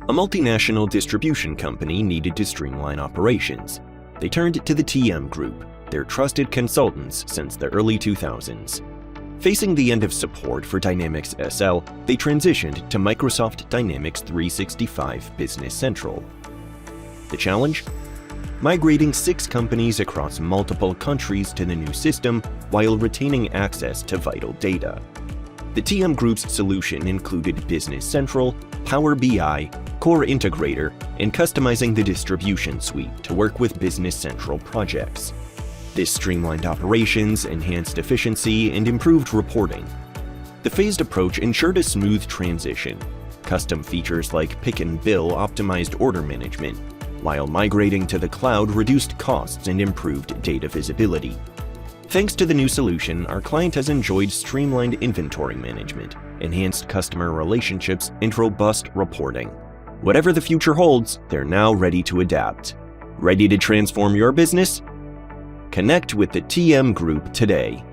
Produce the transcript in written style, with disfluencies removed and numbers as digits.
A multinational distribution company needed to streamline operations. They turned to the TM Group, their trusted consultants since the early 2000s. Facing the end of support for Dynamics SL, they transitioned to Microsoft Dynamics 365 Business Central. The challenge? Migrating 6 companies across multiple countries to the new system while retaining access to vital data. The TM Group's solution included Business Central, Power BI, CoreIntegrator, and customizing the distribution suite to work with Business Central projects. This streamlined operations, enhanced efficiency, and improved reporting. The phased approach ensured a smooth transition. Custom features like Pick and Bill optimized order management, while migrating to the cloud reduced costs and improved data visibility. Thanks to the new solution, our client has enjoyed streamlined inventory management, enhanced customer relationships, and robust reporting. Whatever the future holds, they're now ready to adapt. Ready to transform your business? Connect with the TM Group today.